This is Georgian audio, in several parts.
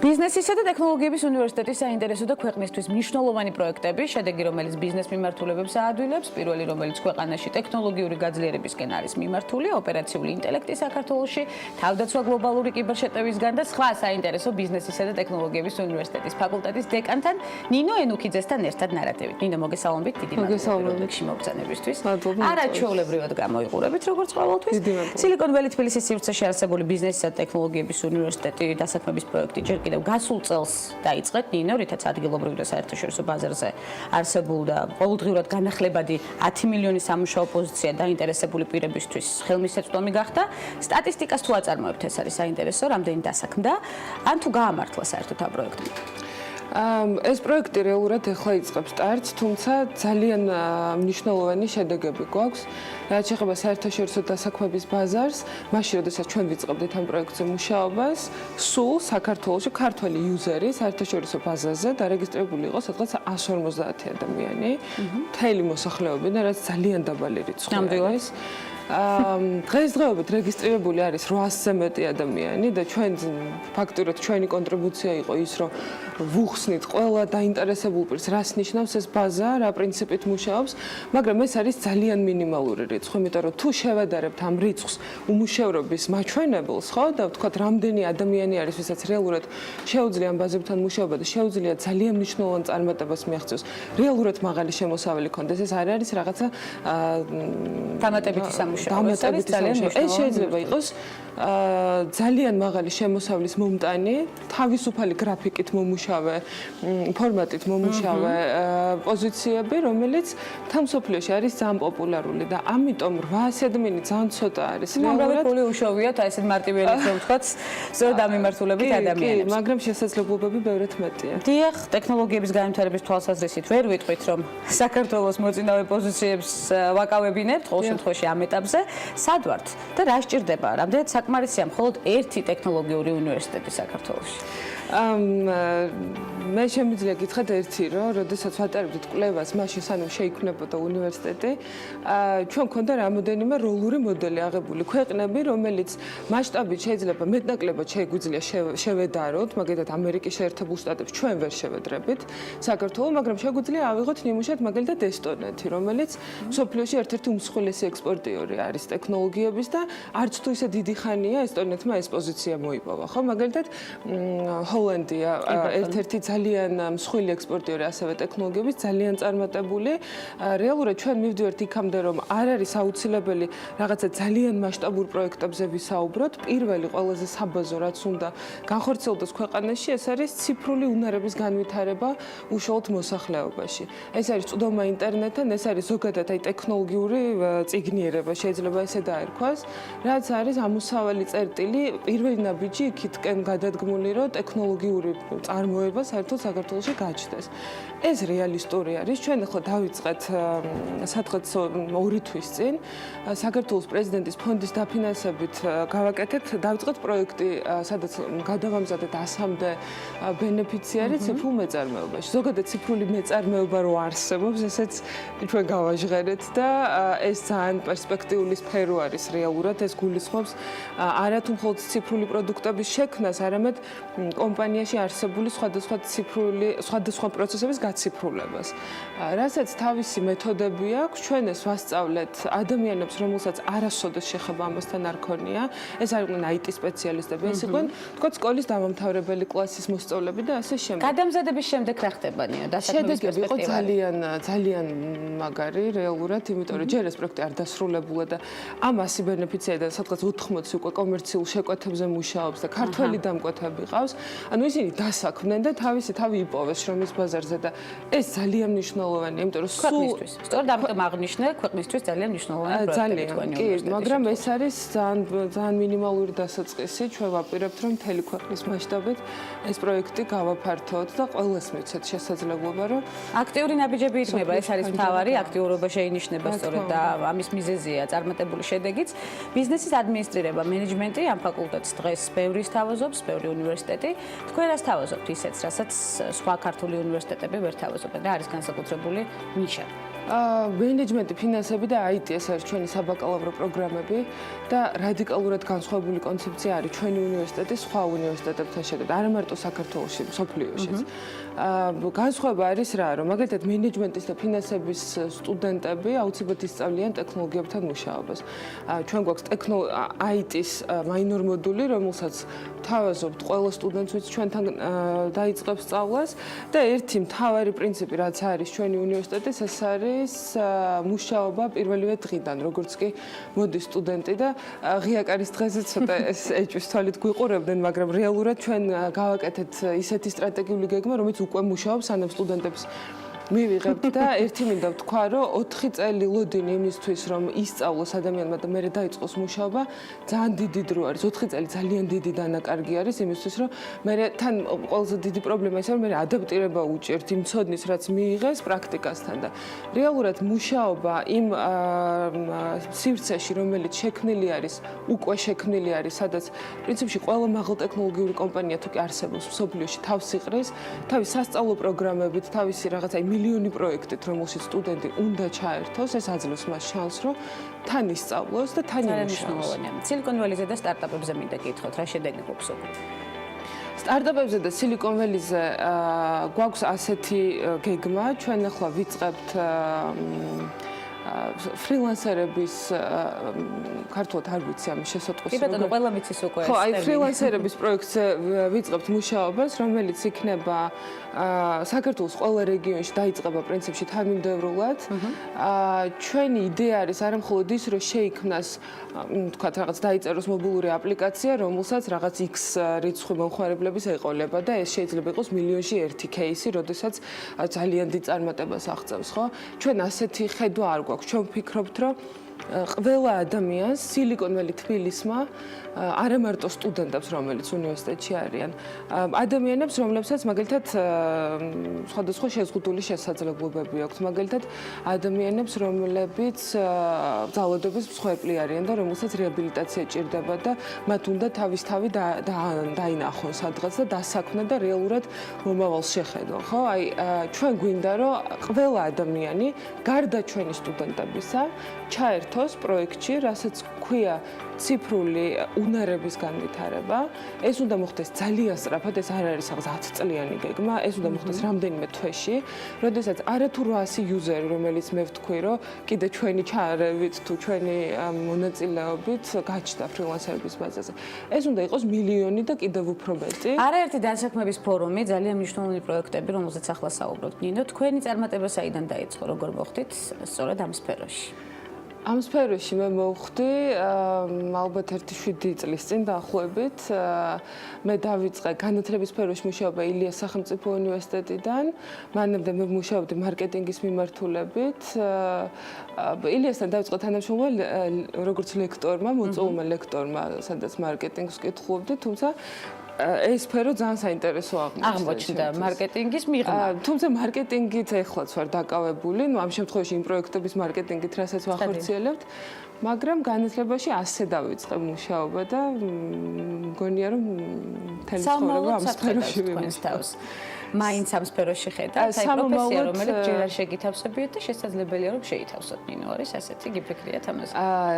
ბიზნესისა და ტექნოლოგიების უნივერსიტეტის საინტერესო და ქვეყნისთვის მნიშვნელოვანი პროექტები, შედეგი რომელიც ბიზნეს მიმართულებებს აადვილებს, პირველი რომელიც ქვეყანაში ტექნოლოგიური გაძლიერებისკენ არის მიმართული, ოპერაციული ინტელექტი საქართველოში, თავდაცვა გლობალური კიბერშეტევისგან და სხვა საინტერესო ბიზნესისა და ტექნოლოგიების უნივერსიტეტის ფაკულტეტის დეკანთან ნინო ენუქიძესთან ერთად ნარატივით. ნინო, მოგესალმებით, დიდი მადლობა მოგზაურობისთვის. არაჩვეულებრივად გამოიყურებით, როგორც ყოველთვის. სილიკონველი თბილისის სივრცეში არსებული ბიზნესისა და ტექნოლოგიების უნივერსიტეტი დასაქმების პროექტი ჯერ კიდევ გასულ წელს დაიწყეთ ნინო, რითაც ადგილობრივ და საერთაშორისო ბაზარზე არსებულ და ყოველდღიურად განახლებადი 10 მილიონი სამუშაო პოზიცია დაინტერესებული პირებისთვის ხელმისაწვდომი გახდა. სტატისტიკას თუ აწარმოებთ, ეს არის საინტერესო, რამდენი დასაქმდა, ან თუ გაამართლა საერთოდ ამ პროექტმა. ეს პროექტი რეალურად ახლა იწყებს სტარტს, თუმცა ძალიან მნიშვნელოვანი შედეგები გვაქვს. რაც შეეხება საერთაშორისო დასაქმების ბაზარს, მაშინ როდესაც ჩვენ ვიწყებდით ამ პროექტზე მუშაობას, სულ საქართველოში ქართველი იუზერი საერთაშორისო ბაზაზე დარეგისტრირებული იყო სადღაც 150 ადამიანი, მთელი მოსახლეობიდან, რაც ძალიან დაბალი რიცხვი არის. დღესდღეობით რეგისტრირებული არის 800-ზე მეტი ადამიანი და ჩვენ ფაქტურად ჩვენი კონტრიბუცია იყო ის, რომ ვუხსნით ყველა დაინტერესებულ პირს, რას ნიშნავს ეს ბაზა, რა პრინციპით მუშაობს, მაგრამ ეს არის ძალიან მინიმალური რიცხვი, იმიტომ რომ თუ შევადარებთ ამ რიცხვს უმუშევრობის მაჩვენებელს, ხო, და ვთქვათ, რამდენი ადამიანი არის, ვისაც რეალურად შეუძლია ამ ბაზებთან მუშაობა და შეუძლია ძალიან მნიშვნელოვან წარმატებას მიაღწიოს, რეალურად მაღალი შემოსავალი ქონდეს, ეს არ არის რაღაცა დამატებითი სამუშაო. ეს შეიძლება იყოს ძალიან მაღალი შემოსავლის მომტანი, თავისუფალი გრაფიკით მომუშავე, ფორმატით მომუშავე პოზიციები, რომელიც მთელ მსოფლიოში არის ძალიან პოპულარული და ამიტომ 800 ადამიანი ძალიან ცოტა არის. რეალურად ფული უშოვიათ, აი ესეთ მარტივიერებს რომ ვთქვათ, ზოგადად ამ მიმართულებით ადამიანებს. მაგრამ შესაძლებლობები ბევრად მეტია. დიახ, ტექნოლოგიების განვითარების თვალსაზრისით ვერ ვიტყვით, რომ საქართველოს მოწინავე პოზიციებს ვაკავებინებთ, ყოველ შემთხვევაში ამ ეტაპზე. სად ვართ და რა სჭირდება? რამდენად საკმარისია მხოლოდ ერთი ტექნოლოგიური უნივერსიტეტი საქართველოში? მე შემიძლია გითხრათ ერთი, რომ როდესაც ვატარებდით კვლევას, მაშინ სანამ შეიქმნებოდა უნივერსიტეტი, ჩვენ გვქონდა რამოდენიმე როლური მოდელი აღებული. ქვეყნები, რომელიც მასშტაბით შეიძლება მეტნაკლებად შეგვიძლია შევედაროთ, მაგალითად ამერიკის შეერთებულ შტატებს ჩვენ ვერ შევედრებით საქართველოს, მაგრამ შეგვიძლია ავიღოთ ნიმუშად მაგალითად ესტონეთი, რომელიც მსოფლიოში ერთ-ერთი უმსხვილესი ექსპორტიორი არის ტექნოლოგიების და არც თუ ისე დიდი ხანია ესტონეთმა ეს პოზიცია მოიპოვა, ხო? მაგალითად ჰოლანდია ერთ-ერთი ძალიან მსხვილი ექსპორტიორი ასევე ტექნოლოგიების, ძალიან წარმატებული. რეალურად ჩვენ მივდივართ იქამდე, რომ არ არის აუცილებელი რაღაცა ძალიან მასშტაბურ პროექტებზე ვისაუბროთ. პირველი ყველაზე საბაზო რაც უნდა განხორციელდეს ქვეყანაში, ეს არის ციფრული უნარების განვითარება უშუალოდ მოსახლეობაში. ეს არის წვდომა ინტერნეტთან, ეს არის ზოგადად აი ტექნოლოგიური წიგნიერება, შეიძლება ესე დაერქვას, რაც არის ამოსავალი წერტილი, პირველი ნაბიჯი იქითკენ გადადგმული, რომ ტექნოლოგიური წარმოება საერთოდ საქართველოში გაჩნდეს. ეს რეალისტური არის. ჩვენ ახლა დავიწყეთ სადღაც 2 თვის წინ საქართველოს პრეზიდენტის ფონდის დაფინანსებით დავიწყეთ პროექტი, სადაც გადავამზადეთ 100-მდე ბენეფიციარი ციფრულ მეწარმეობაში. ზოგადად ციფრული მეწარმეობა რო არსებობს, ესეც ჩვენ გავაჟღერეთ და ეს ძალიან პერსპექტიული სფერო არის რეალურად. ეს გულისხმობს არა თუ მხოლოდ ციფრული პროდუქტების შექმნას, არამედ კომპანიაში არსებული სხვადასხვა პროცესების გაციფრულებას. რასაც თავისი მეთოდები აქვს, ჩვენ ეს ვასწავლეთ ადამიანებს, რომელსაც არასოდეს შეხება ამასთან არ ქონია. ეს არ იყვნენ IT სპეციალისტები, ეს იყვნენ, თქვათ, სკოლის დამამთავრებელი კლასის მოსწავლეები და ასე შემდეგ. გადამზადების შემდეგ რა ხდებანია? შედეგები იყო ძალიან მაგარი რეალურად, იმიტომ რომ ჯერ ეს პროექტი არ დასრულებულა და ამ 100 ბენეფიციარიდან სადღაც 80 უკვე კომერციულ შეკვეთებზე მუშაობს და ქართველი დამკვეთები ყავს. ანუ ისინი დასაქმდნენ და თავი იპოვეს შრომის ბაზარზე და ეს ძალიან მნიშვნელოვანია, იმიტომ რომ ქვეყნისთვის. სწორედ ამიტომ აღნიშნე, ქვეყნისთვის ძალიან მნიშვნელოვანი პროექტი თქვენი უნივერსიტეტის. მაგრამ ეს არის ძალიან მინიმალური დასაწყისი. ჩვენ ვაპირებთ, რომ მთელი ქვეყნის მასშტაბით ეს პროექტი გავაფართოთ და ყველას მიცეთ შესაძლებლობა, რომ აქტიური ნაბიჯები იქმნება, ეს არის მთავარი, აქტიურობა შეინიშნება სწორედ და ამის მიზეზია წარმატებული შედეგიც. ბიზნესის ადმინისტრირება, მენეჯმენტი ამ ფაკულტეტს დღეს ბევრი სთავაზობს, ბევრი უნივერსიტეტი. თქვენ რას სთავაზობთ ისეთს, რასაც სხვა ქართული უნივერსიტეტები ვერ თავაზობენ? რა არის განსაკუთრებული ნიშა? მენეჯმენტი, ფინანსები და IT ეს არის ჩვენი საბაკალავრო პროგრამები და რადიკალურად განსხვავებული კონცეფცია არის ჩვენი უნივერსიტეტის სხვა უნივერსიტეტებთან შედარებით, არა მარტო საქართველოში, მსოფლიოშიც. განსხვავება არის რა, რომ მაგალითად მენეჯმენტის და ფინანსების სტუდენტები აუცილებლად ისწავლიან ტექნოლოგიებთან მუშაობას. ჩვენ გვაქვს IT-ის მაინორ მოდული, რომელსაც თავაზობთ ყველა სტუდენტს, ვინც ჩვენთან დაიწყებს სწავლას და ერთი მთავარი პრინციპი, რაც არის ჩვენი უნივერსიტეტის, ეს არის მუშაობა პირველივე დღიდან, როგორც კი მოდის სტუდენტი და ღია კარის დღეზე ცოტა ეს ეჭვის თვალით გვიყურებდნენ, მაგრამ რეალურად ჩვენ გავაკეთეთ ისეთი სტრატეგიული გეგმა, რომელიც უკვე მუშაობს სანამ სტუდენტებს მივიღებთ და ერთი მინდა ვთქვა, რომ 4 წელი ლოდინი იმისთვის, რომ ისწავლოს ადამიანმა და მერე დაიწყოს მუშაობა, ძალიან დიდი დრო არის. 4 წელი ძალიან დიდი დანაკარგი არის იმისთვის, რომ მერე თან ყველაზე დიდი პრობლემა ისაა, რომ მერე ადაპტირება უჭერთ იმ ცოდნის, რაც მიიღეს პრაქტიკასთან და რეალურად მუშაობა იმ სივრცეში, რომელიც შექმნილი არის, უკვე შექმნილი არის, სადაც პრინციპში ყველა მაღალტექნოლოგიური კომპანია თუ კი არსებობს მსოფლიოში თავს იყრის, თავის სასწავლო პროგრამებით, თავისი რაღაცა მილიონი პროექტით, რომელშიც სტუდენტი უნდა ჩაერთოს, ეს აძლევს მას შანსს, რომ თან ისწავლოს და თან იმუშაოს. სილიკონ ველიზე და სტარტაპებზე მინდა გითხრათ, რა შედეგი გვაქვს უკვე? სტარტაპებზე და სილიკონ ველიზე გვაქვს ასეთი გეგმა, ჩვენ ახლა ვიწყებთ ფრილანსერების ქართულად არ ვიცი ამის შესატყვისი. კი ბატონო, ყველა მიცის უკვე ეს. ხო, აი ფრილანსერების პროექტზე ვიწყებთ მუშაობას, რომელიც იქნება საქართველოს ყველა რეგიონში დაიწყება პრინციპში თანმიმდევრულად. ჩვენი იდეა არის არა მხოლოდ ის, რომ შეიქმნას, თქვათ, რაღაც დაიწეროს მობილური აპლიკაცია, რომელსაც რაღაც X რიცხვი მომხმარებლების ეყოლება და ეს შეიძლება იყოს მილიონში ერთი кейსი, როდესაც ძალიან დიდ წარმატებას აღწევს, ხო? ჩვენ ასეთი ხედვა არ გვაქვს. ჩვენ ვფიქრობთ, რომ ყველა ადამიანს სილიკონ ველი თბილისმა არა მარტო სტუდენტებს, რომელიც უნივერსიტეტში არიან, ადამიანებს, რომლებსაც მაგალითად სხვადასხვა შეზღუდული შესაძლებლობები აქვთ, მაგალითად ადამიანებს, რომლებიც ძალადობის მსხვერპლი არიან და რომელსაც რეაბილიტაცია ჭირდება და მათ უნდა თავისთავი დაინახონ სადღაც და დასაქმნან და რეალურად მომავალს შეხედონ, ხო? აი ჩვენ გვინდა, რომ ყველა ადამიანი, გარდა ჩვენი სტუდენტებისა, ჩაერთოს პროექტში, რასაც ქვია ციფრული უნარების განვითარება. ეს უნდა მოხდეს ძალიან სწრაფად, ეს არ არის რაღაც 10 წლიანი გეგმა, ეს უნდა მოხდეს რამდენიმე თვეში, როდესაც არათუ 800 იუზერი, რომელიც მე ვთქვი, რომ კიდე ჩვენი ჩარევით თუ ჩვენი მონაწილეობით გაჩნდა ფრილანსერების ბაზაზე. ეს უნდა იყოს მილიონი და კიდევ უფრო მეტი. არაერთი დასაქმების ფორუმი, ძალიან მნიშვნელოვანი პროექტები, რომელზეც ახლა საუბრობთ. ნინო, თქვენი წარმატება საიდან დაიწყო, როგორ მოხდით სწორედ ამ სფეროში? ამ სფეროში მე მოვხდი ალბათ 1-7 წლის წინ დაახლოებით. მე დავიწყე განათლების სფეროში მუშაობა ილიას სახელმწიფო უნივერსიტეტიდან. მანამდე მე მუშაობდი მარკეტინგის მიმართულებით. ილიასთან დავიწყე თანამშრომლობა როგორც ლექტორმა, მოწვეულმა ლექტორმა, სადაც მარკეტინგს ვკითხულობდი, თუმცა ეს სფერო ძალიან საინტერესო აღმოჩნდა მარკეტინგის მიღმა. თუმცა მარკეტინგით ეხლაც ვარ დაკავებული, ну ამ შემთხვევაში იმ პროექტების მარკეტინგით, რასაც ვახორციელებთ, მაგრამ განათლებაში ასე დავიწყე მუშაობა და მგონია რომ მთელი ცხოვრება ამ სფეროში ვიმუშავე. მაინც ამ სფეროში ხედავთ, აი პროფესია, რომელიც ჯერ არ შეგითავსებიათ და შესაძლებელია რომ შეითავსოთ. ნინო არის ასეთი, გიფიქრიათ ამაზე?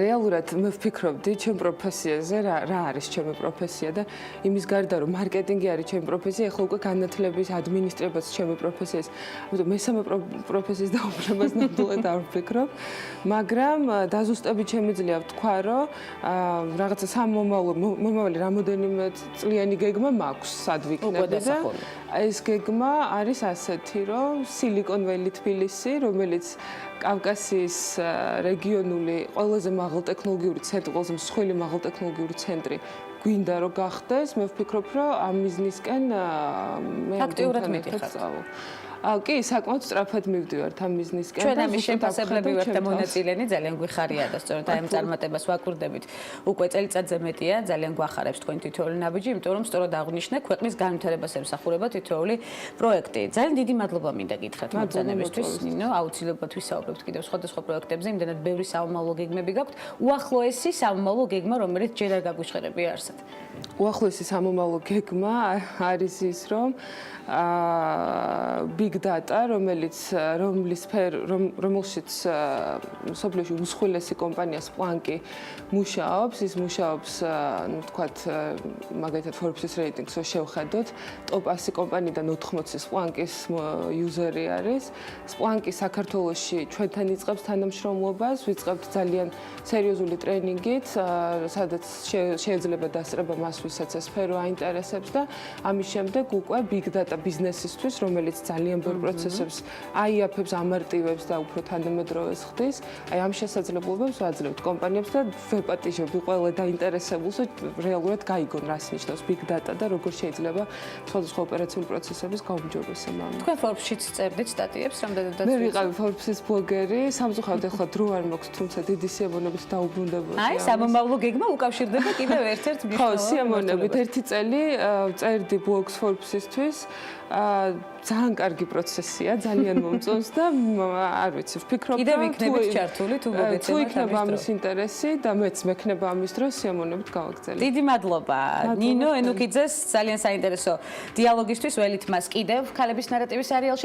რეალურად მე ვფიქრობდი ჩემ პროფესიაზე, რა არის ჩემი პროფესია და იმის გარდა რომ მარკეტინგი არის ჩემი პროფესია, ახლა უკვე განათლების ადმინისტრებაც ჩემი პროფესია. ამიტომ მესამე პროფესიის დაუბრუნებას ნამდვილად არ ვფიქრობ, მაგრამ დაზუსტებით შემიძლია ვთქვა, რომ რაღაცა მომავალი რამოდენიმე წლიანი გეგმა მაქვს, სად ვიქნები და ეს გეგმა არის ასეთი, რომ სილიკონ ველი თბილისი, რომელიც კავკასიის რეგიონული ყველაზე მაღალტექნოლოგიური ცენტრი, ყველაზე მსხვილი მაღალტექნოლოგიური ცენტრი გვინდა რომ გახდეს, მე ვფიქრობ, რომ ამ მიზნისკენ მე აქტიურად მიდიხართ. კი, საკმაოდ სწრაფად მივდივართ ამ მიზნისკენ. ჩვენ ამის შეფასებლები ვართ და მონაწილენი, ძალიან გვიხარია და სწორედ აი ამ წარმატებას ვაკვირდებით. უკვე წელიწადზე მეტია, ძალიან გვახარებს თქვენ თითოეული ნაბიჯი, იმიტომ რომ სწორად აღნიშნეთ ქვეყნის განვითარებას ემსახურება თითოეული პროექტი. ძალიან დიდი მადლობა მინდა გითხრათ მოგზაურობისთვის, ნინო, აუცილებლად ვისაუბრებთ კიდევ სხვადასხვა პროექტებზე, იმდენად ბევრი საომავლო გეგმები გაქვთ. უახლოესი საომავლო გეგმა, რომელიც ჯერ არ გაგვიჩხერებია არსად. უახლოესი სამომავლო გეგმა არის ის, რომ big big data, რომელშიც სოფლიოში უმსხვილესი კომპანია Splunk-ი მუშაობს, ის მუშაობს, ну, თქვათ, მაგალითად Forbes-ის რეიტინგს შევხედოთ, top 100 კომპანიიდან 80 Splunk-ის იუზერი არის. Splunk-ი საქართველოში ჩვენთან იწყებს თანამშრომლობას, ვიწყებთ ძალიან სერიოზული ტრეინინგით, სადაც შეიძლება დასწრება მას, ვისაც ეს სფერო აინტერესებს და ამის შემდეგ უკვე big data ბიზნესისთვის, რომელიც ძალიან ბევრ პროცესებს აიაფებს, ამარტივებს და უფრო თანამედროვეს ხდის. აი ამ შესაძლებლობებს ვაძლევთ კომპანიებს და ვეპატიჟებდი ყველა დაინტერესებულს, რეალურად გაიგონ რას ნიშნავს big data და როგორ შეიძლება სხვადასხვა ოპერაციული პროცესების გაუმჯობესება. თქვენ Forbes-შიც წერდით სტატიებს, რამდენადაც მე ვიყავი Forbes-ის ბლოგერი, სამწუხაროდ ახლა დრო არ მაქვს, თუმცა დიდი სიამოვნებით დაუბრუნდებოდი. აი, სამომავლო გეგმა უკავშირდება კიდევ ერთ-ერთ ხო, მნიშვნელოვან სიამოვნებით ერთი წელი წერდი ბლოგს Forbes-ისთვის. ძალიან კარგი პროცესია, ძალიან მომწონს და არ ვიცი, ვფიქრობ, კიდევ იქნებით ჩართული თუ მოგეცემათ თუ იქნება ამის ინტერესი და მეც მექნება ამის დროს სიამოვნებით გავაგრძელებ. დიდი მადლობა ნინო ენუქიძეს ძალიან საინტერესო დიალოგისთვის ველით მას კიდევ ქალების ნარატივის სერიალში